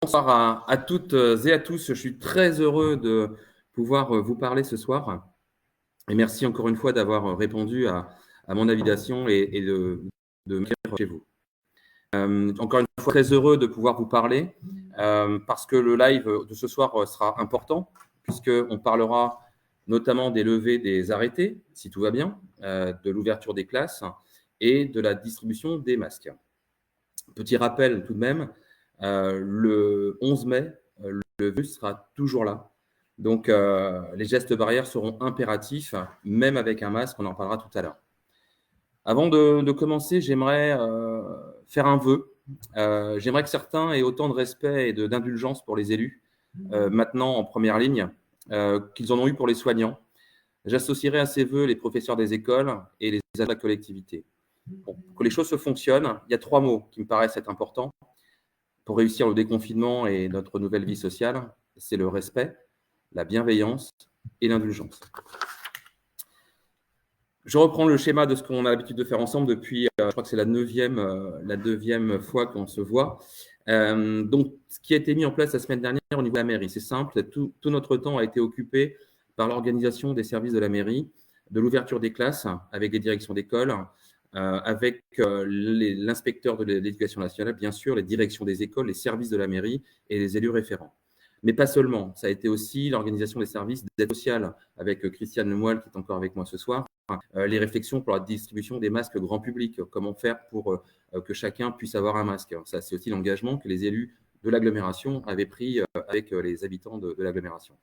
Bonsoir à toutes et à tous. Je suis très heureux de pouvoir vous parler ce soir. Et merci encore une fois d'avoir répondu à mon invitation et de venir chez vous. Encore une fois, très heureux de pouvoir vous parler parce que le live de ce soir sera important puisqu'on parlera notamment des levées des arrêtés, si tout va bien, de l'ouverture des classes et de la distribution des masques. Petit rappel tout de même, le 11 mai, le virus sera toujours là. Donc, les gestes barrières seront impératifs, même avec un masque, on en parlera tout à l'heure. Avant de commencer, j'aimerais faire un vœu. J'aimerais que certains aient autant de respect et d'indulgence pour les élus, maintenant en première ligne, qu'ils en ont eu pour les soignants. J'associerai à ces vœux les professeurs des écoles et les agents de la collectivité. Pour que les choses se fonctionnent, il y a 3 mots qui me paraissent être importants pour réussir le déconfinement et notre nouvelle vie sociale, c'est le respect, la bienveillance et l'indulgence. Je reprends le schéma de ce qu'on a l'habitude de faire ensemble depuis, je crois que c'est la neuvième fois qu'on se voit. Donc, ce qui a été mis en place la semaine dernière au niveau de la mairie, c'est simple, tout notre temps a été occupé par l'organisation des services de la mairie, de l'ouverture des classes avec les directions d'école, avec l'inspecteur de l'éducation nationale, bien sûr, les directions des écoles, les services de la mairie et les élus référents. Mais pas seulement, ça a été aussi l'organisation des services d'aide sociale avec Christiane Lemoyle qui est encore avec moi ce soir, les réflexions pour la distribution des masques grand public, comment faire pour que chacun puisse avoir un masque. Ça, c'est aussi l'engagement que les élus de l'agglomération avaient pris avec les habitants de l'agglomération.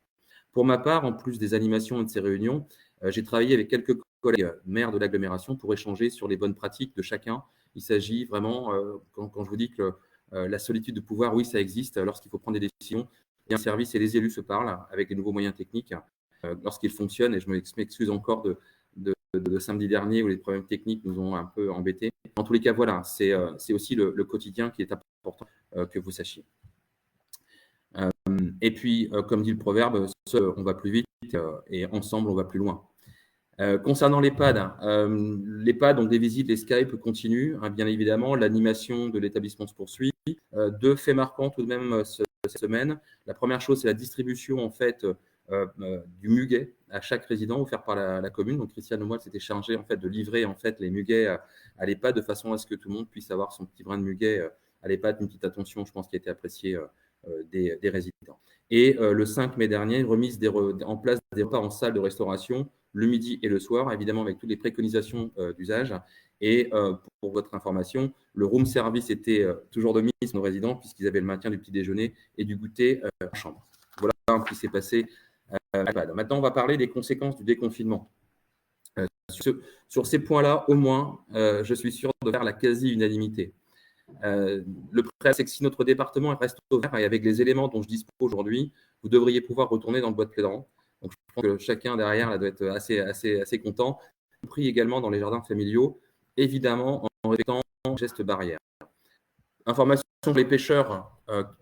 Pour ma part, en plus des animations et de ces réunions, j'ai travaillé avec quelques collègues maires de l'agglomération pour échanger sur les bonnes pratiques de chacun. Il s'agit vraiment, quand je vous dis que la solitude de pouvoir, oui, ça existe lorsqu'il faut prendre des décisions. Et un service et les élus se parlent avec les nouveaux moyens techniques lorsqu'ils fonctionnent. Et je m'excuse encore de samedi dernier où les problèmes techniques nous ont un peu embêtés. En tous les cas, voilà, c'est aussi le quotidien qui est important que vous sachiez. Et puis, comme dit le proverbe, on va plus vite et ensemble, on va plus loin. Concernant l'EHPAD, l'EHPAD, donc des visites, les Skype continuent, hein, bien évidemment. L'animation de l'établissement se poursuit. 2 faits marquants tout de même cette semaine. La première chose, c'est la distribution en fait du muguet à chaque résident offert par la commune. Donc Christiane Lemoyle s'était chargée en fait de livrer en fait les muguets à l'EHPAD de façon à ce que tout le monde puisse avoir son petit brin de muguet à l'EHPAD. Une petite attention, je pense, qui a été appréciée des résidents. Et le 5 mai dernier, une remise en place des repas en salle de restauration le midi et le soir, évidemment avec toutes les préconisations d'usage. Et pour votre information, le room service était toujours de mise nos résidents puisqu'ils avaient le maintien du petit déjeuner et du goûter en chambre. Voilà ce qui s'est passé à l'EHPAD. Maintenant, on va parler des conséquences du déconfinement. Sur ces points-là, au moins, je suis sûr de faire la quasi-unanimité. Le problème, c'est que si notre département reste ouvert et avec les éléments dont je dispose aujourd'hui, vous devriez pouvoir retourner dans le bois de Plédran. Donc, je pense que chacun derrière là, doit être assez content, y compris également dans les jardins familiaux, évidemment en respectant les gestes barrières. Information pour les pêcheurs,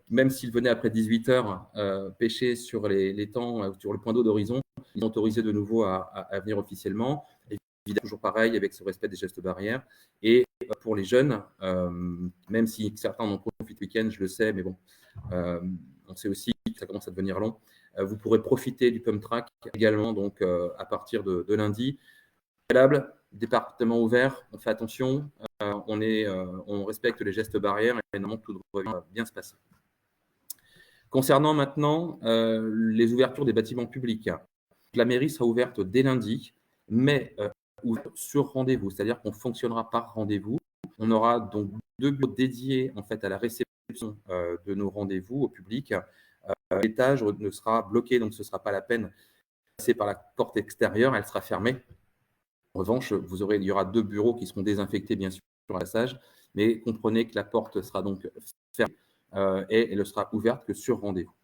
même s'ils venaient après 18 heures pêcher sur les temps, sur le point d'eau d'horizon, ils sont autorisés de nouveau à venir officiellement. Évidemment, toujours pareil avec ce respect des gestes barrières. Et pour les jeunes, même si certains en profitent le week-end, je le sais, mais bon, on sait aussi que ça commence à devenir long. Vous pourrez profiter du pump track également, donc à partir de lundi. Préalable, département ouvert, on fait attention, on respecte les gestes barrières et normalement tout devrait bien se passer. Concernant maintenant les ouvertures des bâtiments publics, la mairie sera ouverte dès lundi, mais sur rendez-vous, c'est-à-dire qu'on fonctionnera par rendez-vous. On aura donc 2 bureaux dédiés en fait à la réception de nos rendez-vous au public. L'étage ne sera bloqué, donc ce ne sera pas la peine de passer par la porte extérieure, elle sera fermée. En revanche, il y aura 2 bureaux qui seront désinfectés, bien sûr, sur le passage, mais comprenez que la porte sera donc fermée et elle ne sera ouverte que sur rendez-vous.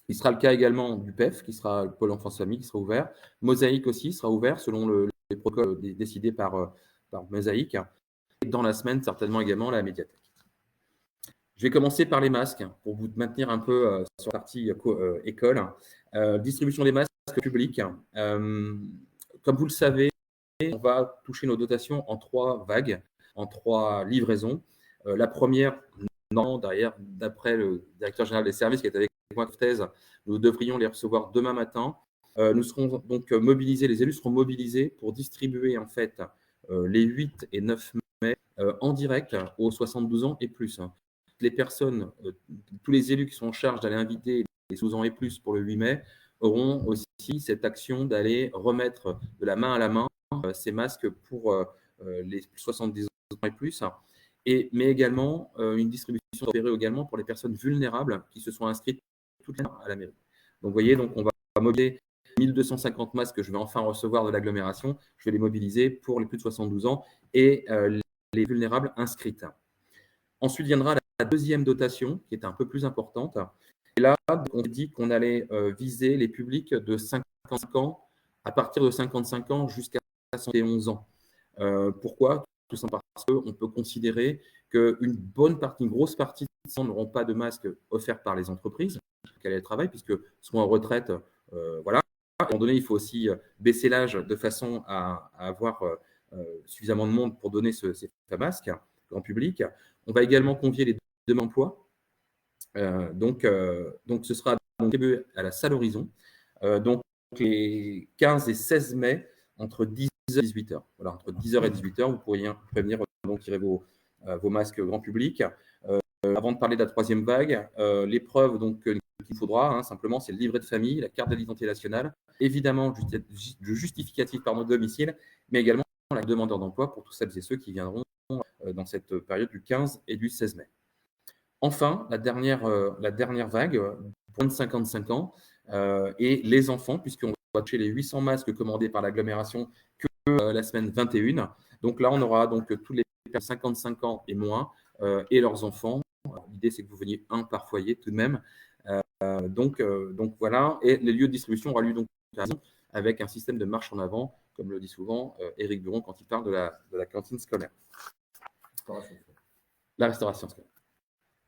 Il sera le cas également du PEF, qui sera le pôle enfance-famille, qui sera ouvert. Mosaïque aussi sera ouvert selon les protocoles décidés par Mosaïque. Et dans la semaine, certainement également la médiathèque. Je vais commencer par les masques pour vous maintenir un peu sur la partie école. Distribution des masques publics. Comme vous le savez, on va toucher nos dotations en 3 vagues, en 3 livraisons. La première non, d'après le directeur général des services qui est avec moi en thèse, nous devrions les recevoir demain matin. Nous serons donc mobilisés, les élus seront mobilisés pour distribuer en fait les 8 et 9 mai en direct aux 72 ans et plus. Les personnes, tous les élus qui sont en charge d'aller inviter les 12 ans et plus pour le 8 mai auront aussi cette action d'aller remettre de la main à la main ces masques pour les 70 ans et plus, mais également une distribution opérée également pour les personnes vulnérables qui se sont inscrites toutes les à la mairie. Donc, vous voyez, donc on va mobiliser 1250 masques que je vais enfin recevoir de l'agglomération. Je vais les mobiliser pour les plus de 72 ans et les vulnérables inscrites. Ensuite viendra la deuxième dotation, qui est un peu plus importante. Et là, on dit qu'on allait viser les publics de 55 ans, à partir de 55 ans jusqu'à 71 ans. Pourquoi ? Tout simplement parce qu'on peut considérer qu'une bonne partie, une grosse partie de ces gens n'auront pas de masque offert par les entreprises qui allaient travailler, puisque sont en retraite, voilà. À un moment donné, il faut aussi baisser l'âge de façon à avoir suffisamment de monde pour donner ces masques grand public. On va également convier les demandeurs d'emploi. Donc, ce sera attribué à la salle Horizon. Donc, les 15 et 16 mai, entre 10h et 18h. Voilà, entre 10h et 18h, vous pourrez venir donc, tirer vos masques grand public. Avant de parler de la troisième vague, l'épreuve qu'il faudra, simplement, c'est le livret de famille, la carte d'identité nationale, évidemment le justificatif par notre domicile, mais également la demandeur d'emploi pour tous celles et ceux qui viendront dans cette période du 15 et du 16 mai. Enfin, la dernière vague, moins de 55 ans, et les enfants, puisqu'on va toucher les 800 masques commandés par l'agglomération que la semaine 21. Donc là, on aura donc tous les 55 ans et moins et leurs enfants. L'idée, c'est que vous veniez un par foyer tout de même. Donc voilà, et les lieux de distribution aura lieu donc avec un système de marche en avant, comme le dit souvent Éric Buron quand il parle de la cantine scolaire. La restauration scolaire.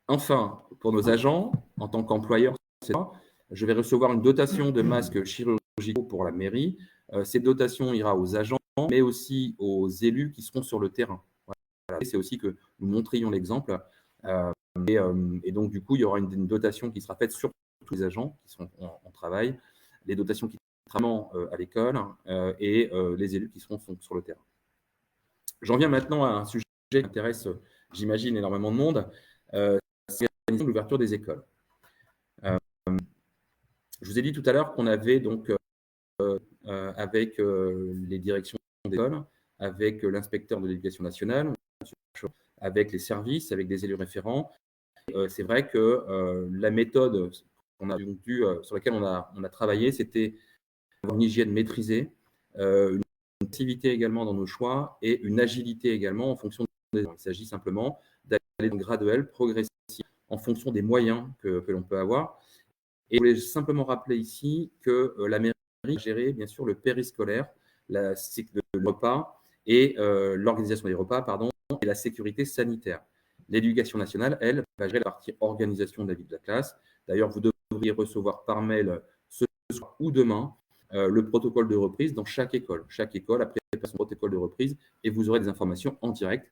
Enfin, pour nos agents, en tant qu'employeur, je vais recevoir une dotation de masques chirurgicaux pour la mairie. Cette dotation ira aux agents, mais aussi aux élus qui seront sur le terrain. Voilà. C'est aussi que nous montrions l'exemple. Et donc, du coup, il y aura une dotation qui sera faite sur tous les agents qui sont en travail, les dotations qui seront à l'école et les élus qui seront sur le terrain. J'en viens maintenant à un sujet qui intéresse, j'imagine, énormément de monde. C'est l'ouverture des écoles. Je vous ai dit tout à l'heure qu'on avait donc avec les directions d'école, avec l'inspecteur de l'éducation nationale, avec les services, avec des élus référents. C'est vrai que la méthode sur laquelle on a travaillé, c'était une hygiène maîtrisée, une activité également dans nos choix et une agilité également en fonction des gens. Il s'agit simplement d'aller graduel, progressif, en fonction des moyens que l'on peut avoir. Et je voulais simplement rappeler ici que la mairie gérait bien sûr le périscolaire, le repas et l'organisation des repas, et la sécurité sanitaire. L'éducation nationale, elle, va gérer la partie organisation de la vie de la classe. D'ailleurs, vous devriez recevoir par mail ce soir ou demain le protocole de reprise dans chaque école. Chaque école a préparé son protocole de reprise et vous aurez des informations en direct.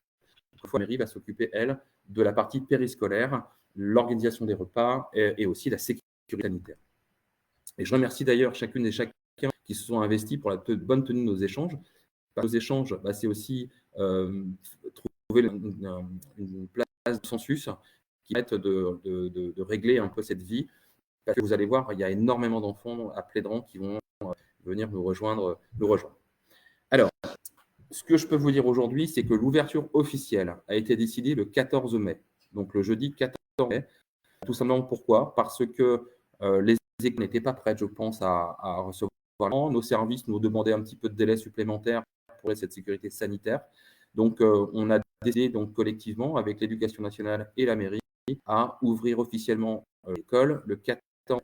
La mairie va s'occuper, elle, de la partie périscolaire, l'organisation des repas et aussi la sécurité sanitaire. Et je remercie d'ailleurs chacune et chacun qui se sont investis pour la bonne tenue de nos échanges. Nos échanges, c'est aussi trouver une place de consensus qui permette de régler un peu cette vie. Parce que vous allez voir, il y a énormément d'enfants à Plédran qui vont venir nous rejoindre. Alors, ce que je peux vous dire aujourd'hui, c'est que l'ouverture officielle a été décidée le 14 mai, donc le jeudi 14 mai. Tout simplement pourquoi ? Parce que les écoles n'étaient pas prêtes, je pense, à recevoir. Nos services nous demandaient un petit peu de délai supplémentaire pour cette sécurité sanitaire. Donc, on a décidé donc, collectivement, avec l'éducation nationale et la mairie, à ouvrir officiellement l'école le 14 mai.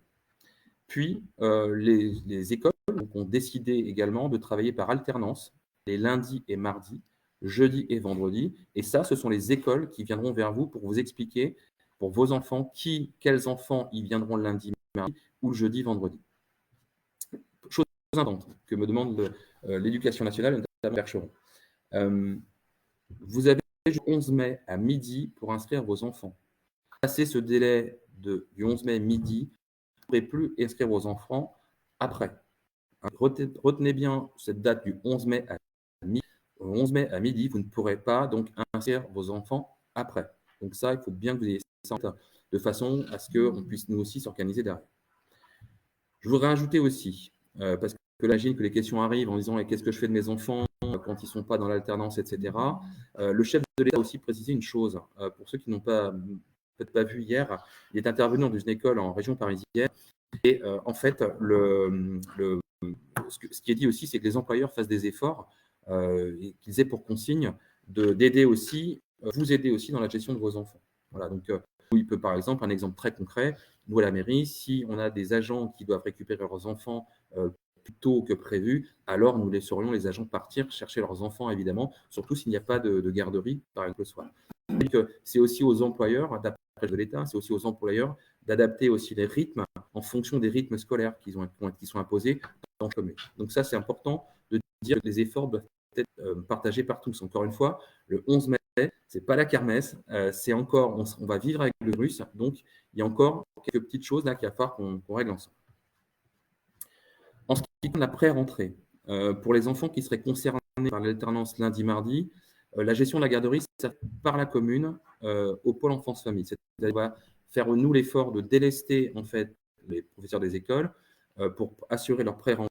Puis, les écoles ont décidé également de travailler par alternance les lundis et mardis, jeudi et vendredi. Et ça, ce sont les écoles qui viendront vers vous pour vous expliquer pour vos enfants, quels enfants y viendront le lundi, mardi ou le jeudi, vendredi. Chose importante que me demande l'éducation nationale, notamment Percheron. Vous avez le 11 mai à midi pour inscrire vos enfants. Passer ce délai du 11 mai midi, vous ne pourrez plus inscrire vos enfants après. Retenez bien cette date du 11 mai à midi. Au 11 mai à midi, vous ne pourrez pas donc inscrire vos enfants après. Donc ça, il faut bien que vous ayez ça de façon à ce qu'on puisse nous aussi s'organiser derrière. Je voudrais ajouter aussi, parce que j'imagine que les questions arrivent en disant qu'est-ce que je fais de mes enfants quand ils ne sont pas dans l'alternance, etc. Le chef de l'État a aussi précisé une chose. Pour ceux qui n'ont peut-être pas vu hier, il est intervenu dans une école en région parisienne. Et en fait, ce qui est dit aussi, c'est que les employeurs fassent des efforts et qu'ils aient pour consigne d'aider aussi, vous aider aussi dans la gestion de vos enfants. Voilà, donc il peut par exemple, un exemple très concret, nous à la mairie, si on a des agents qui doivent récupérer leurs enfants plus tôt que prévu, alors nous laisserions les agents partir chercher leurs enfants, évidemment, surtout s'il n'y a pas de garderie, par exemple, le soir. Donc, c'est aussi aux employeurs, d'après de l'État, c'est aussi aux employeurs d'adapter aussi les rythmes en fonction des rythmes scolaires qui sont imposés dans la commune. Donc ça, c'est important de dire que les efforts doivent être partagés par tous. Encore une fois, le 11 mai, ce n'est pas la kermesse, c'est encore, on va vivre avec le virus, donc il y a encore quelques petites choses là qu'il va falloir qu'on règle ensemble. En ce qui concerne la pré-rentrée, pour les enfants qui seraient concernés par l'alternance lundi-mardi, la gestion de la garderie, c'est par la commune au pôle enfance-famille. C'est-à-dire qu'on va faire, nous, l'effort de délester en fait, les professeurs des écoles pour assurer leur pré-rentrée.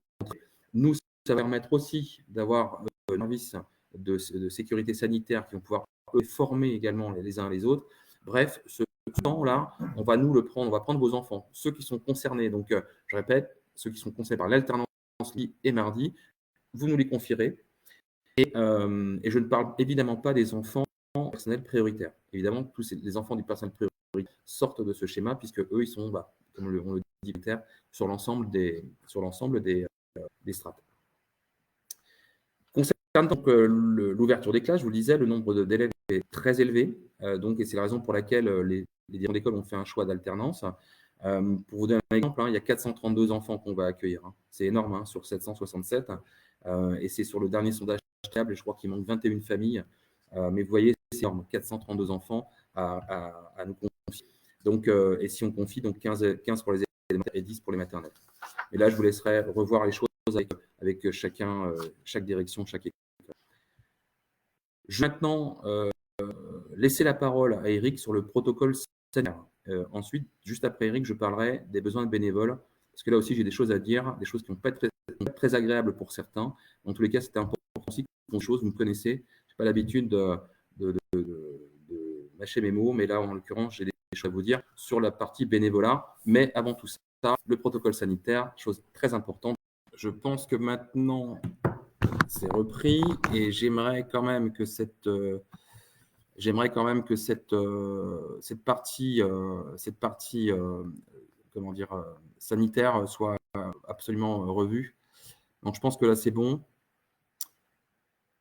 Nous, ça va permettre aussi d'avoir un service de sécurité sanitaire qui vont pouvoir former également les uns les autres. Bref, ce temps-là, on va nous le prendre, on va prendre vos enfants, ceux qui sont concernés. Donc, je répète, ceux qui sont concernés par l'alternance lundi et mardi, vous nous les confierez. Et je ne parle évidemment pas des enfants personnels prioritaires. Évidemment, tous les enfants du personnel prioritaire sortent de ce schéma puisque eux, ils sont, comme on le dit, sur l'ensemble des strates. Concernant l'ouverture des classes, je vous le disais, le nombre d'élèves est très élevé. Et c'est la raison pour laquelle les dirigeants d'école ont fait un choix d'alternance. Pour vous donner un exemple, il y a 432 enfants qu'on va accueillir. C'est énorme, sur 767. Et c'est sur le dernier sondage fiable, je crois qu'il manque 21 familles. Mais vous voyez, c'est énorme, 432 enfants à nous confier. Donc, et si on confie, donc 15 pour les élémentaires et 10 pour les maternelles. Et là, je vous laisserai revoir les choses avec chaque direction, chaque école. Je vais maintenant laisser la parole à Eric sur le protocole sanitaire. Ensuite, juste après Eric, je parlerai des besoins de bénévoles, parce que là aussi, j'ai des choses à dire, des choses qui ne vont pas être très agréables pour certains. En tous les cas, c'était important aussi que choses, vous me connaissez, je n'ai pas l'habitude de mâcher mes mots, mais là, en l'occurrence, j'ai des choses à vous dire sur la partie bénévolat. Mais avant tout ça, le protocole sanitaire, chose très importante. Je pense que maintenant, c'est repris et j'aimerais quand même que cette partie sanitaire soit absolument revue. Donc, je pense que là, c'est bon.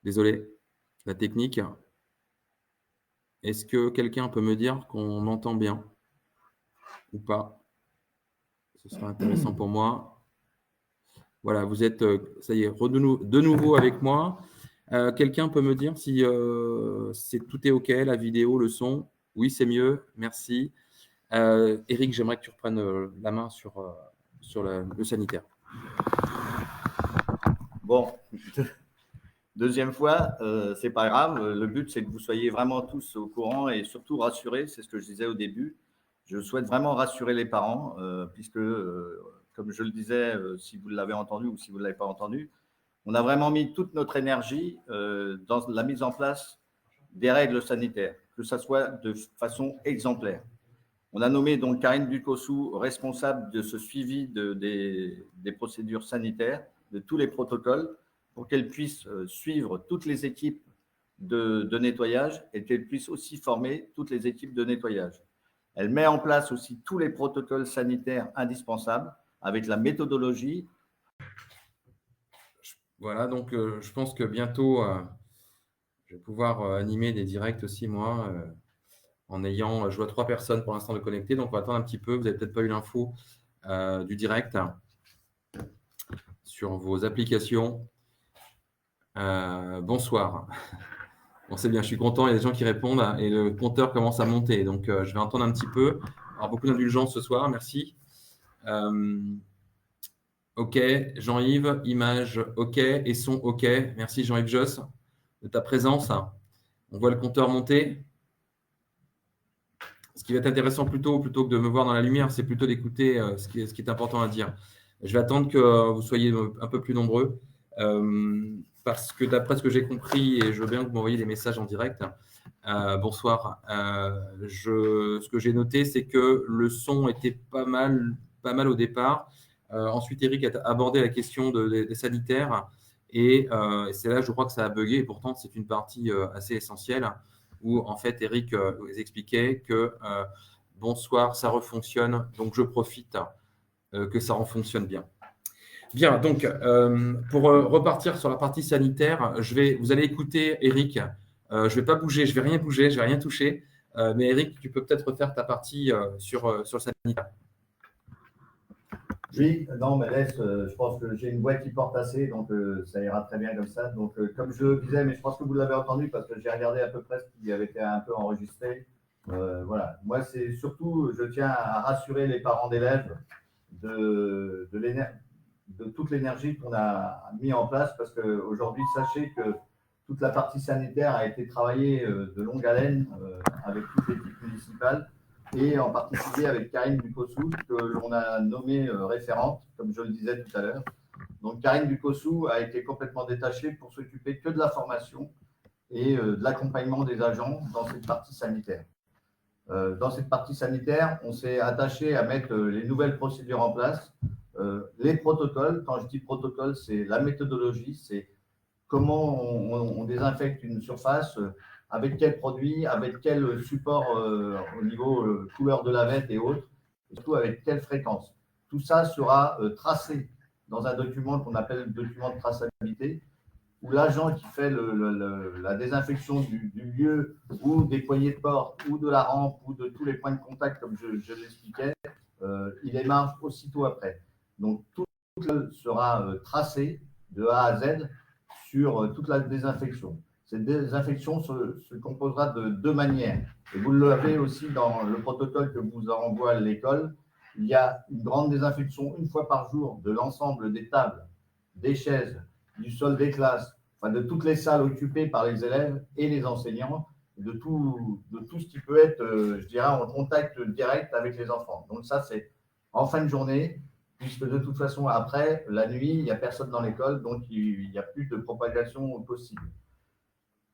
Désolé, la technique. Est-ce que quelqu'un peut me dire qu'on m'entend bien ou pas? Ce serait intéressant pour moi. Voilà, vous êtes, ça y est, de nouveau avec moi. Quelqu'un peut me dire si tout est OK, la vidéo, le son? Oui, c'est mieux, merci. Eric, j'aimerais que tu reprennes la main sur le sanitaire. Bon, deuxième fois, c'est pas grave. Le but, c'est que vous soyez vraiment tous au courant et surtout rassurés. C'est ce que je disais au début. Je souhaite vraiment rassurer les parents, puisque, comme je le disais, si vous l'avez entendu ou si vous ne l'avez pas entendu, on a vraiment mis toute notre énergie dans la mise en place des règles sanitaires, que ça soit de façon exemplaire. On a nommé donc Karine Ducossou responsable de ce suivi des procédures sanitaires, de tous les protocoles, pour qu'elle puisse suivre toutes les équipes de nettoyage et qu'elle puisse aussi former toutes les équipes de nettoyage. Elle met en place aussi tous les protocoles sanitaires indispensables avec la méthodologie. Voilà, donc je pense que bientôt, je vais pouvoir animer des directs aussi, moi, en ayant, je vois 3 personnes pour l'instant de connectées, donc on va attendre un petit peu. Vous n'avez peut-être pas eu l'info du direct sur vos applications. Bonsoir. Bon, c'est bien, je suis content, il y a des gens qui répondent et le compteur commence à monter. Donc, je vais attendre un petit peu. Alors, beaucoup d'indulgence ce soir, merci. OK, Jean-Yves, image OK et son OK. Merci Jean-Yves Josse de ta présence. On voit le compteur monter. Ce qui va être intéressant plutôt que de me voir dans la lumière, c'est plutôt d'écouter ce qui est important à dire. Je vais attendre que vous soyez un peu plus nombreux parce que d'après ce que j'ai compris, et je veux bien que vous m'envoyiez des messages en direct, bonsoir. Ce que j'ai noté, c'est que le son était pas mal au départ. Ensuite, Eric a abordé la question des sanitaires et c'est là, je crois que ça a bugué. Et pourtant, c'est une partie assez essentielle où, en fait, Eric vous expliquait que bonsoir, ça refonctionne, donc je profite que ça refonctionne bien. Bien, donc, pour repartir sur la partie sanitaire, vous allez écouter Eric. Je ne vais pas bouger, je ne vais rien bouger, je ne vais rien toucher. Mais Eric, tu peux peut-être refaire ta partie sur le sanitaire. Oui, non, mais laisse, je pense que j'ai une voix qui porte assez, donc ça ira très bien comme ça. Donc, comme je le disais, mais je pense que vous l'avez entendu parce que j'ai regardé à peu près ce qui avait été un peu enregistré. Voilà, moi, c'est surtout, je tiens à rassurer les parents d'élèves de toute l'énergie qu'on a mis en place parce qu'aujourd'hui, sachez que toute la partie sanitaire a été travaillée de longue haleine avec toute l'équipe municipale et en particulier avec Karine Ducossou, que l'on a nommée référente, comme je le disais tout à l'heure. Donc Karine Ducossou a été complètement détachée pour s'occuper que de la formation et de l'accompagnement des agents dans cette partie sanitaire. Dans cette partie sanitaire, on s'est attaché à mettre les nouvelles procédures en place, les protocoles. Quand je dis protocole, c'est la méthodologie, c'est comment on désinfecte une surface, avec quel produit, avec quel support au niveau couleur de lavette et autres, et surtout avec quelle fréquence. Tout ça sera tracé dans un document qu'on appelle le document de traçabilité, où l'agent qui fait la désinfection du lieu ou des poignées de porte ou de la rampe ou de tous les points de contact, comme je l'expliquais, il démarre aussitôt après. Donc, tout sera tracé de A à Z sur toute la désinfection. Cette désinfection se composera de deux manières. Et vous l'avez aussi dans le protocole que vous envoie à l'école. Il y a une grande désinfection une fois par jour de l'ensemble des tables, des chaises, du sol des classes, enfin de toutes les salles occupées par les élèves et les enseignants, de tout ce qui peut être, je dirais, en contact direct avec les enfants. Donc ça, c'est en fin de journée, puisque de toute façon, après, la nuit, il n'y a personne dans l'école, donc il n'y a plus de propagation possible.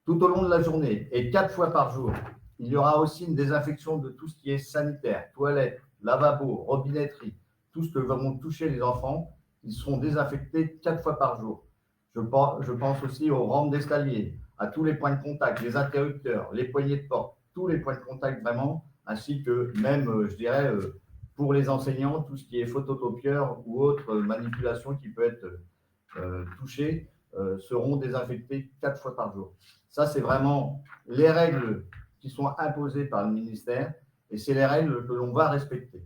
Tout au long de la journée, et 4 fois par jour, il y aura aussi une désinfection de tout ce qui est sanitaire, toilettes, lavabo, robinetterie, tout ce que vont toucher les enfants, ils seront désinfectés 4 fois par jour. Je pense aussi aux rampes d'escalier, à tous les points de contact, les interrupteurs, les poignées de porte, tous les points de contact vraiment, ainsi que même, je dirais, pour les enseignants, tout ce qui est photocopieur ou autre manipulation qui peut être touchée, seront désinfectés 4 fois par jour. Ça, c'est vraiment les règles qui sont imposées par le ministère et c'est les règles que l'on va respecter.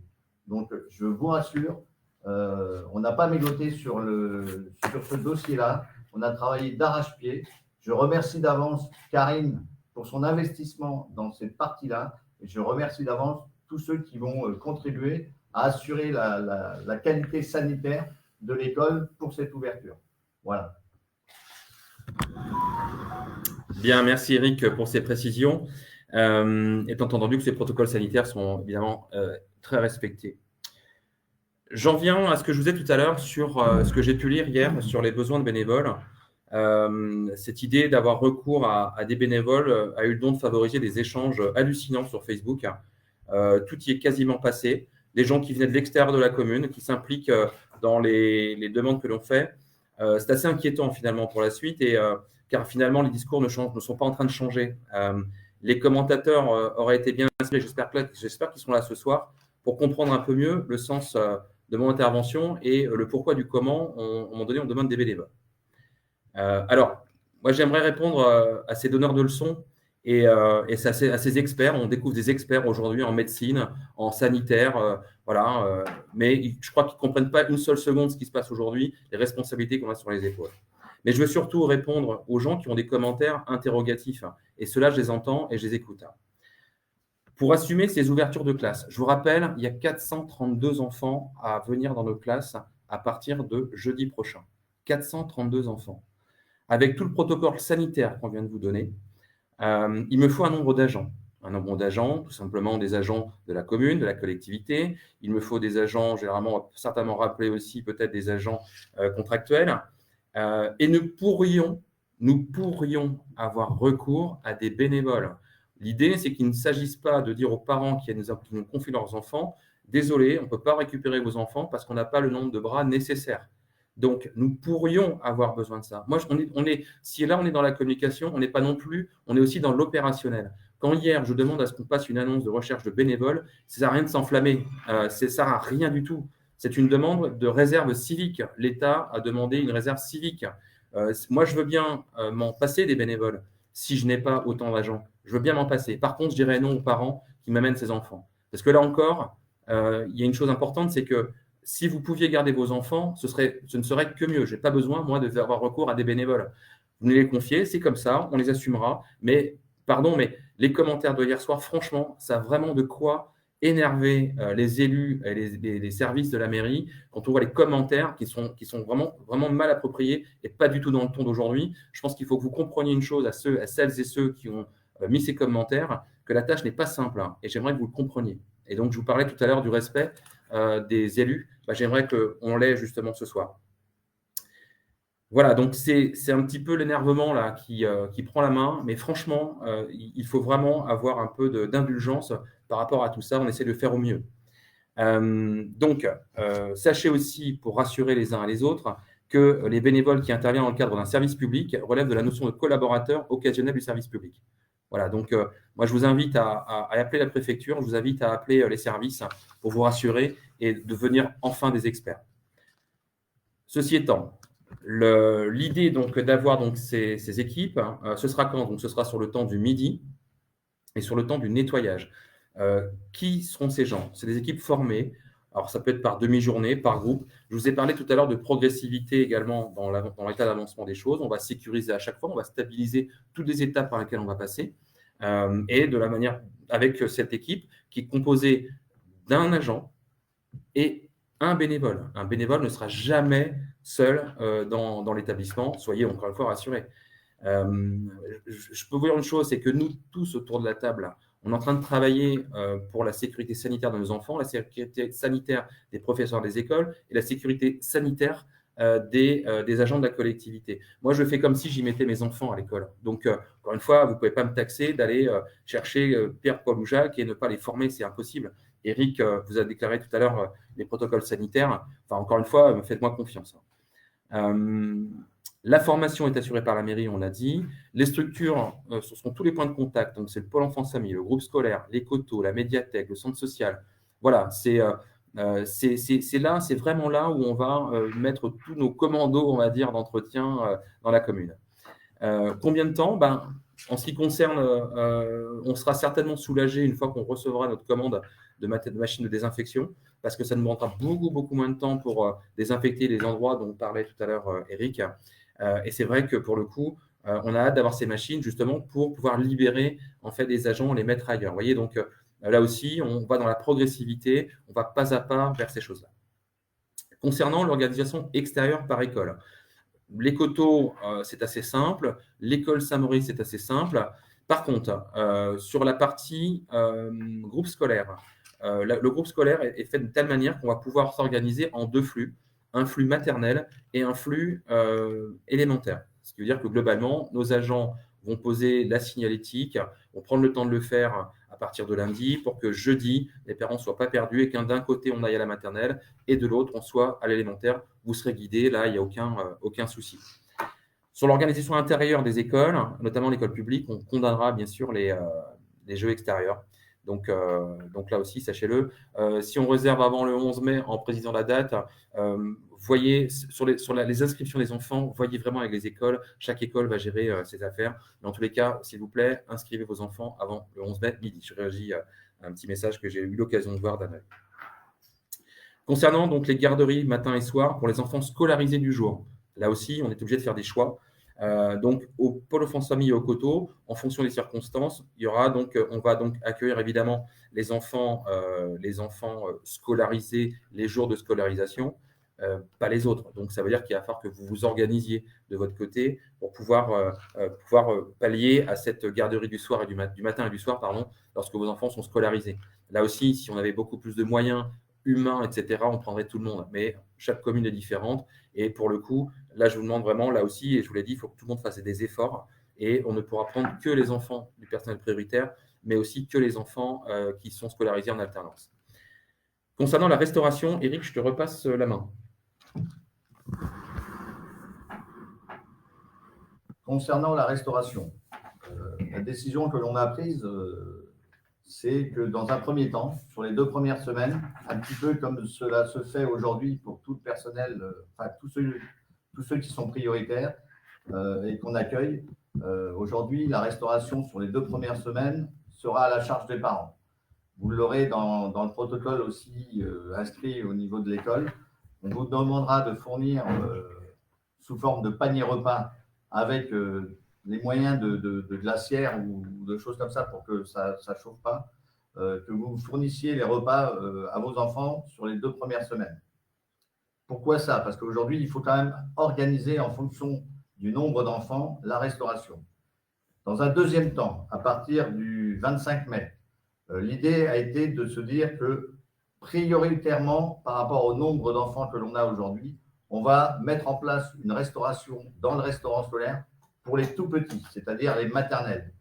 Donc, je vous rassure, on n'a pas mégoté sur ce dossier-là. On a travaillé d'arrache-pied. Je remercie d'avance Karine pour son investissement dans cette partie-là et je remercie d'avance tous ceux qui vont contribuer à assurer la qualité sanitaire de l'école pour cette ouverture. Voilà. Bien, merci Eric pour ces précisions. Étant entendu que ces protocoles sanitaires sont évidemment très respectés. J'en viens à ce que je vous disais tout à l'heure sur ce que j'ai pu lire hier sur les besoins de bénévoles. Cette idée d'avoir recours à des bénévoles a eu le don de favoriser des échanges hallucinants sur Facebook. Tout y est quasiment passé. Des gens qui venaient de l'extérieur de la commune, qui s'impliquent dans les demandes que l'on fait. C'est assez inquiétant finalement pour la suite, car finalement les discours ne sont pas en train de changer. Les commentateurs auraient été bien inspirés, j'espère qu'ils sont là ce soir, pour comprendre un peu mieux le sens de mon intervention et le pourquoi du comment, à un moment donné, on demande des bénévoles. Alors, moi j'aimerais répondre à ces donneurs de leçons et à ces experts. On découvre des experts aujourd'hui en médecine, en sanitaire, mais je crois qu'ils ne comprennent pas une seule seconde ce qui se passe aujourd'hui, les responsabilités qu'on a sur les épaules. Mais je veux surtout répondre aux gens qui ont des commentaires interrogatifs. Et ceux-là, je les entends et je les écoute. Pour assumer ces ouvertures de classe, je vous rappelle, il y a 432 enfants à venir dans nos classes à partir de jeudi prochain. 432 enfants. Avec tout le protocole sanitaire qu'on vient de vous donner, il me faut un nombre d'agents. Un nombre d'agents, tout simplement des agents de la commune, de la collectivité. Il me faut des agents, généralement, on va certainement rappeler aussi peut-être des agents contractuels. Et nous pourrions avoir recours à des bénévoles. L'idée, c'est qu'il ne s'agisse pas de dire aux parents qui nous confient leurs enfants, désolé, on ne peut pas récupérer vos enfants parce qu'on n'a pas le nombre de bras nécessaire. Donc, nous pourrions avoir besoin de ça. Moi, si là, on est dans la communication, on n'est pas non plus, on est aussi dans l'opérationnel. Quand hier, je demande à ce qu'on passe une annonce de recherche de bénévoles, ça ne sert à rien de s'enflammer. Ça ne sert à rien du tout. C'est une demande de réserve civique. L'État a demandé une réserve civique. Moi, je veux bien m'en passer des bénévoles si je n'ai pas autant d'agents. Je veux bien m'en passer. Par contre, je dirais non aux parents qui m'amènent ces enfants. Parce que là encore, il y a une chose importante, c'est que si vous pouviez garder vos enfants, ce ne serait que mieux. Je n'ai pas besoin, moi, de avoir recours à des bénévoles. Vous nous les confiez, c'est comme ça, on les assumera. Mais, pardon, mais les commentaires de hier soir, franchement, ça a vraiment de quoi énerver les élus et les services de la mairie quand on voit les commentaires qui sont vraiment, vraiment mal appropriés et pas du tout dans le ton d'aujourd'hui. Je pense qu'il faut que vous compreniez une chose à celles et ceux qui ont mis ces commentaires, que la tâche n'est pas simple, hein, et j'aimerais que vous le compreniez. Et donc, je vous parlais tout à l'heure du respect des élus. J'aimerais qu'on l'ait justement ce soir. Voilà, donc c'est un petit peu l'énervement là qui prend la main, mais franchement, il faut vraiment avoir un peu d'indulgence par rapport à tout ça. On essaie de le faire au mieux. Donc, sachez aussi, pour rassurer les uns et les autres, que les bénévoles qui interviennent dans le cadre d'un service public relèvent de la notion de collaborateur occasionnel du service public. Voilà, donc moi je vous invite à appeler la préfecture, je vous invite à appeler les services pour vous rassurer et devenir enfin des experts. Ceci étant, l'idée donc d'avoir donc ces équipes, ce sera quand? Donc ce sera sur le temps du midi et sur le temps du nettoyage. Qui seront ces gens? C'est des équipes formées. Alors, ça peut être par demi-journée, par groupe. Je vous ai parlé tout à l'heure de progressivité également dans l'état d'avancement des choses. On va sécuriser à chaque fois, on va stabiliser toutes les étapes par lesquelles on va passer. Et de la manière, avec cette équipe qui est composée d'un agent et un bénévole. Un bénévole ne sera jamais seul dans l'établissement. Soyez encore une fois rassurés. Je peux vous dire une chose, c'est que nous tous autour de la table, on est en train de travailler pour la sécurité sanitaire de nos enfants, la sécurité sanitaire des professeurs des écoles et la sécurité sanitaire des agents de la collectivité. Moi, je fais comme si j'y mettais mes enfants à l'école. Donc, encore une fois, vous ne pouvez pas me taxer d'aller chercher Pierre, Paul ou Jacques et ne pas les former, c'est impossible. Eric vous a déclaré tout à l'heure les protocoles sanitaires. Enfin, encore une fois, faites-moi confiance. La formation est assurée par la mairie, on l'a dit. Les structures, ce sont tous les points de contact. Donc, c'est le pôle enfance-famille, le groupe scolaire, les coteaux, la médiathèque, le centre social. Voilà, c'est vraiment là où on va mettre tous nos commandos, on va dire, d'entretien dans la commune. Combien de temps? En ce qui concerne, on sera certainement soulagé une fois qu'on recevra notre commande de machine de désinfection, parce que ça nous demandera beaucoup moins de temps pour désinfecter les endroits dont parlait tout à l'heure Eric. Et c'est vrai que pour le coup, on a hâte d'avoir ces machines justement pour pouvoir libérer en fait des agents, les mettre ailleurs. Vous voyez, donc là aussi, on va dans la progressivité, on va pas à pas vers ces choses-là. Concernant l'organisation extérieure par école, les coteaux, c'est assez simple. L'école Saint-Maurice, c'est assez simple. Par contre, sur la partie groupe scolaire, le groupe scolaire est fait de telle manière qu'on va pouvoir s'organiser en deux flux, un flux maternel et un flux élémentaire. Ce qui veut dire que globalement, nos agents vont poser la signalétique, vont prendre le temps de le faire à partir de lundi pour que jeudi, les parents ne soient pas perdus et qu'un d'un côté, on aille à la maternelle et de l'autre, on soit à l'élémentaire. Vous serez guidés, là, il n'y a aucun souci. Sur l'organisation intérieure des écoles, notamment l'école publique, on condamnera bien sûr les jeux extérieurs. Donc là aussi, sachez-le, si on réserve avant le 11 mai en précisant la date, voyez sur les inscriptions des enfants, voyez vraiment avec les écoles, chaque école va gérer ses affaires. Mais en tous les cas, s'il vous plaît, inscrivez vos enfants avant le 11 mai midi. Je réagis à un petit message que j'ai eu l'occasion de voir d'un œil. Concernant donc les garderies matin et soir pour les enfants scolarisés du jour, Là aussi, on est obligé de faire des choix. Donc, au pôle enfance famille et au coteau, en fonction des circonstances, on va donc accueillir évidemment les enfants scolarisés les jours de scolarisation, pas les autres. Donc, ça veut dire qu'il va falloir que vous vous organisiez de votre côté pour pouvoir pallier à cette garderie du soir et du matin et du soir, pardon, lorsque vos enfants sont scolarisés. Là aussi, si on avait beaucoup plus de moyens humains, etc., on prendrait tout le monde. Mais chaque commune est différente. Et pour le coup, là, je vous demande vraiment, là aussi, et je vous l'ai dit, il faut que tout le monde fasse des efforts. Et on ne pourra prendre que les enfants du personnel prioritaire, mais aussi que les enfants qui sont scolarisés en alternance. Concernant la restauration, Eric, je te repasse la main. Concernant la restauration, la décision que l'on a prise, c'est que dans un premier temps, sur les 2 premières semaines, un petit peu comme cela se fait aujourd'hui pour tout le personnel, tous ceux qui sont prioritaires et qu'on accueille, aujourd'hui, la restauration sur les 2 premières semaines sera à la charge des parents. Vous l'aurez dans le protocole aussi inscrit au niveau de l'école. On vous demandera de fournir sous forme de panier repas avec les moyens de glacière ou de choses comme ça pour que ça ne chauffe pas, que vous fournissiez les repas à vos enfants sur les 2 premières semaines. Pourquoi ça? Parce qu'aujourd'hui, il faut quand même organiser en fonction du nombre d'enfants la restauration. Dans un deuxième temps, à partir du 25 mai, l'idée a été de se dire que prioritairement, par rapport au nombre d'enfants que l'on a aujourd'hui, on va mettre en place une restauration dans le restaurant scolaire pour les tout petits, c'est-à-dire les maternelles.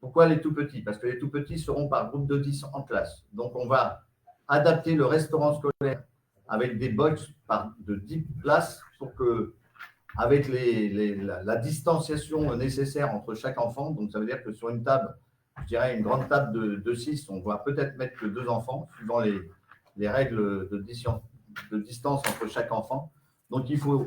Pourquoi les tout petits? Parce que les tout petits seront par groupe de 10 en classe. Donc, on va adapter le restaurant scolaire avec des box de 10 places pour que, avec la distanciation nécessaire entre chaque enfant, donc ça veut dire que sur une table, je dirais une grande table de 6, on va peut-être mettre que 2 enfants, suivant les règles de distance entre chaque enfant. Donc, il faut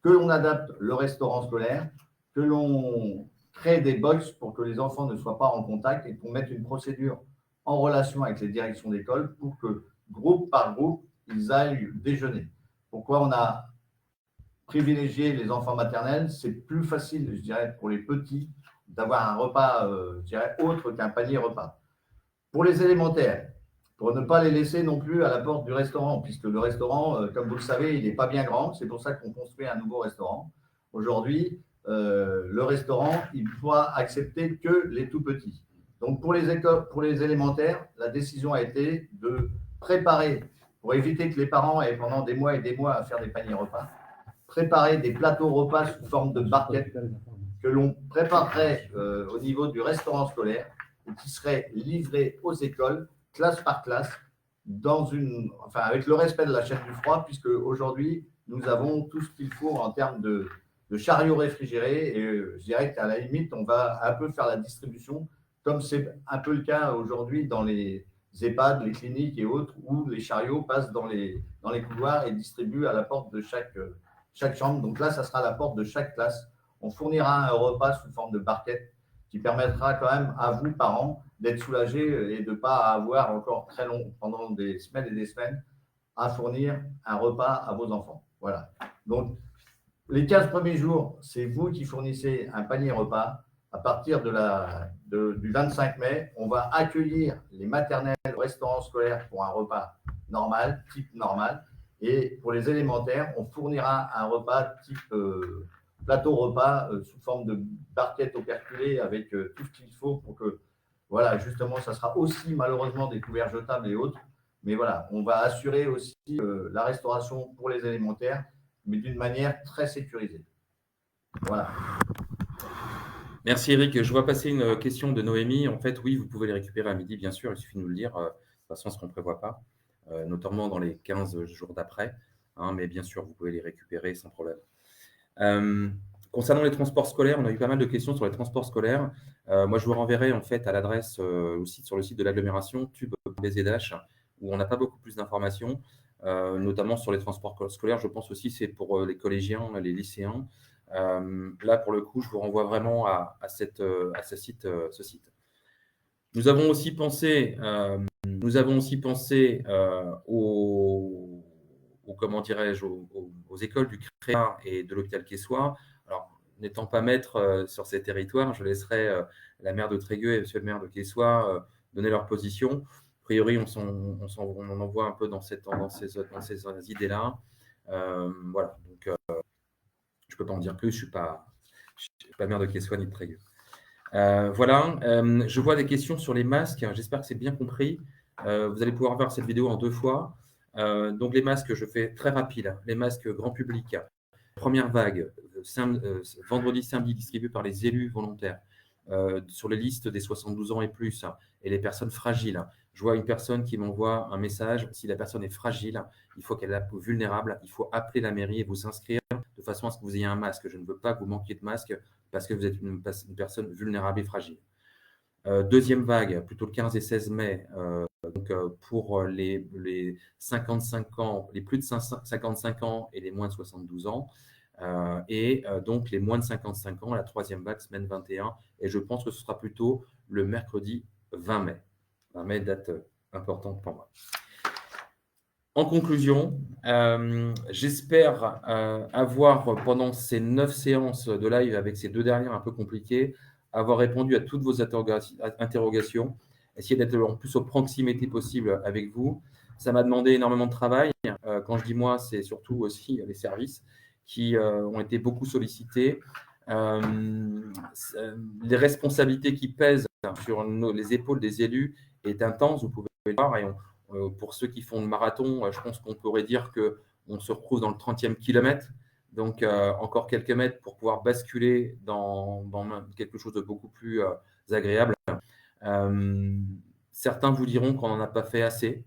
que l'on adapte le restaurant scolaire, que l'on crée des box pour que les enfants ne soient pas en contact et qu'on mette une procédure en relation avec les directions d'école pour que, groupe par groupe, ils aillent déjeuner. Pourquoi on a privilégié les enfants maternels? C'est plus facile, je dirais, pour les petits d'avoir un repas, je dirais, autre qu'un panier repas. Pour les élémentaires, pour ne pas les laisser non plus à la porte du restaurant, puisque le restaurant, comme vous le savez, il n'est pas bien grand. C'est pour ça qu'on construit un nouveau restaurant. Aujourd'hui, le restaurant, il ne pourra accepter que les tout petits. Donc, pour les élémentaires, la décision a été de préparer, pour éviter que les parents aient pendant des mois et des mois à faire des paniers repas, préparer des plateaux repas sous forme de barquettes que l'on préparerait au niveau du restaurant scolaire et qui seraient livrés aux écoles, classe par classe, avec le respect de la chaîne du froid, puisque aujourd'hui, nous avons tout ce qu'il faut en termes de chariots réfrigérés. Et je dirais qu'à la limite, on va un peu faire la distribution, comme c'est un peu le cas aujourd'hui dans les EHPAD, les cliniques et autres, où les chariots passent dans les couloirs et distribuent à la porte de chaque chambre. Donc là, ça sera à la porte de chaque classe. On fournira un repas sous forme de barquette qui permettra quand même à vous, parents, d'être soulagés et de ne pas avoir encore très long, pendant des semaines et des semaines, à fournir un repas à vos enfants. Voilà. Donc, les 15 premiers jours, c'est vous qui fournissez un panier repas. À partir du 25 mai, on va accueillir les maternelles au restaurant scolaire pour un repas normal, type normal. Et pour les élémentaires, on fournira un repas type plateau repas sous forme de barquette operculée avec tout ce qu'il faut pour que, voilà, justement, ça sera aussi malheureusement des couverts jetables et autres. Mais voilà, on va assurer aussi la restauration pour les élémentaires, mais d'une manière très sécurisée. Voilà. Merci Eric. Je vois passer une question de Noémie. En fait, oui, vous pouvez les récupérer à midi, bien sûr. Il suffit de nous le dire. De toute façon, ce qu'on ne prévoit pas, notamment dans les 15 jours d'après. Mais bien sûr, vous pouvez les récupérer sans problème. Concernant les transports scolaires, on a eu pas mal de questions sur les transports scolaires. Moi, je vous renverrai en fait à l'adresse sur le site de l'agglomération tube.bzh où on n'a pas beaucoup plus d'informations, notamment sur les transports scolaires. Je pense aussi c'est pour les collégiens, les lycéens. Là, pour le coup, je vous renvoie vraiment à ce site. Nous avons aussi pensé comment dirais-je, aux écoles du CREA et de l'hôpital Quessoy. Alors, n'étant pas maître sur ces territoires, je laisserai la maire de Trégueux et monsieur le maire de Quessoy donner leur position. A priori, on en voit un peu dans ces idées-là. Voilà, donc je ne peux pas en dire plus, je ne suis pas maire de Quessoy ni de Trégueux. Voilà, je vois des questions sur les masques, j'espère que c'est bien compris. Vous allez pouvoir voir cette vidéo en 2 fois. Donc les masques, je fais très rapide. Les masques grand public, première vague, vendredi, samedi, distribués par les élus volontaires sur les listes des 72 ans et plus et les personnes fragiles. Je vois une personne qui m'envoie un message. Si la personne est fragile, il faut qu'elle est vulnérable, il faut appeler la mairie et vous inscrire de façon à ce que vous ayez un masque. Je ne veux pas que vous manquiez de masque parce que vous êtes une personne vulnérable et fragile. Deuxième vague, plutôt le 15 et 16 mai, pour les 55 ans, les plus de 55 ans et les moins de 72 ans, donc les moins de 55 ans, la troisième vague, semaine 21, et je pense que ce sera plutôt le mercredi 20 mai. 20 mai, date importante pour moi. En conclusion, j'espère avoir, pendant ces 9 séances de live, avec ces 2 dernières un peu compliquées, avoir répondu à toutes vos interrogations, essayer d'être le plus aux proximités possible avec vous. Ça m'a demandé énormément de travail. Quand je dis moi, c'est surtout aussi les services qui ont été beaucoup sollicités. Les responsabilités qui pèsent sur les épaules des élus est intense, vous pouvez le voir, et pour ceux qui font le marathon, je pense qu'on pourrait dire qu'on se retrouve dans le 30e kilomètre. Donc, encore quelques mètres pour pouvoir basculer dans quelque chose de beaucoup plus agréable. Certains vous diront qu'on n'en a pas fait assez.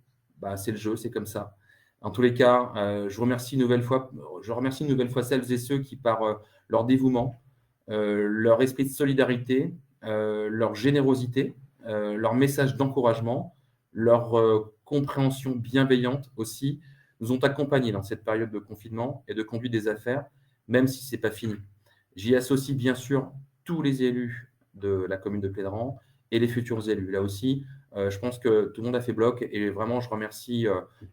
C'est le jeu, c'est comme ça. En tous les cas, je remercie une nouvelle fois celles et ceux qui, par leur dévouement, leur esprit de solidarité, leur générosité, leur message d'encouragement, leur compréhension bienveillante aussi, nous ont accompagnés dans cette période de confinement et de conduite des affaires, même si ce n'est pas fini. J'y associe bien sûr tous les élus de la commune de Plédran et les futurs élus. Là aussi, je pense que tout le monde a fait bloc et vraiment, je remercie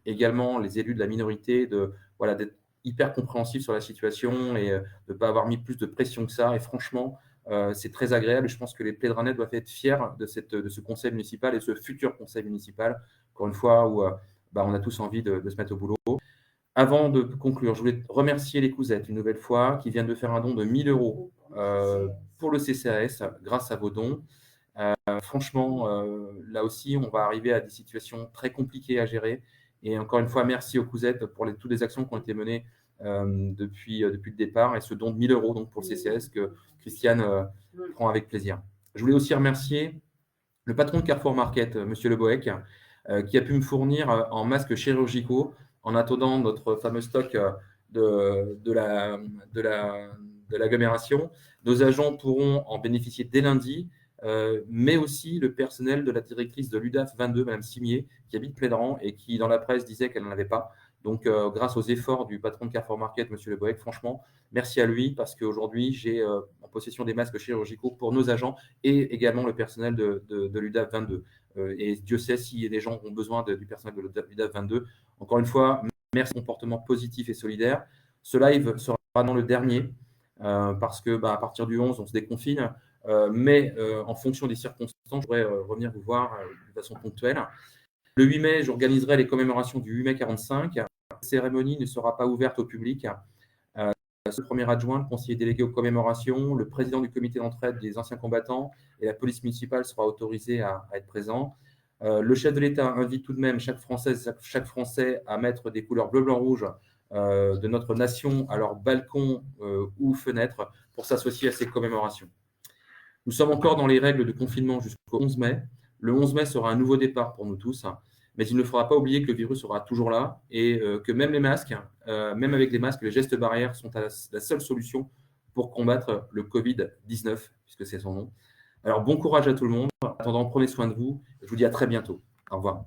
également les élus de la minorité d'être hyper compréhensifs sur la situation et de ne pas avoir mis plus de pression que ça. Et franchement, c'est très agréable et je pense que les Plédranais doivent être fiers de ce conseil municipal et ce futur conseil municipal, encore une fois, où on a tous envie de se mettre au boulot. Avant de conclure, je voulais remercier les Cousettes une nouvelle fois qui viennent de faire un don de 1 000 € pour le CCAS grâce à vos dons. Franchement, là aussi, on va arriver à des situations très compliquées à gérer. Et encore une fois, merci aux Cousettes pour toutes les actions qui ont été menées depuis le départ et ce don de 1 000 € donc, pour le CCAS que Christiane prend avec plaisir. Je voulais aussi remercier le patron de Carrefour Market, monsieur Le Bohec, qui a pu me fournir en masques chirurgicaux en attendant notre fameux stock de l'agglomération. Nos agents pourront en bénéficier dès lundi, mais aussi le personnel de la directrice de l'UDAF 22, Mme Simier, qui habite Plédran et qui, dans la presse, disait qu'elle n'en avait pas. Donc, grâce aux efforts du patron de Carrefour Market, M. Le Bohec, franchement, merci à lui parce qu'aujourd'hui, j'ai en possession des masques chirurgicaux pour nos agents et également le personnel de l'UDAF 22. Et Dieu sait si les gens ont besoin du personnel de l'UDAF 22. Encore une fois, merci pour le comportement positif et solidaire. Ce live sera vraiment le dernier parce que à partir du 11, on se déconfine. Mais en fonction des circonstances, je pourrais revenir vous voir de façon ponctuelle. Le 8 mai, j'organiserai les commémorations du 8 mai 45. La cérémonie ne sera pas ouverte au public. Le premier adjoint, le conseiller délégué aux commémorations, le président du comité d'entraide des anciens combattants et la police municipale sera autorisé à être présent. Le chef de l'État invite tout de même chaque Français à mettre des couleurs bleu, blanc, rouge de notre nation à leur balcon ou fenêtre pour s'associer à ces commémorations. Nous sommes encore dans les règles de confinement jusqu'au 11 mai. Le 11 mai sera un nouveau départ pour nous tous, mais il ne faudra pas oublier que le virus sera toujours là et que même les masques, même avec les masques, les gestes barrières sont la seule solution pour combattre le Covid-19, puisque c'est son nom. Alors, bon courage à tout le monde. En attendant, prenez soin de vous. Je vous dis à très bientôt. Au revoir.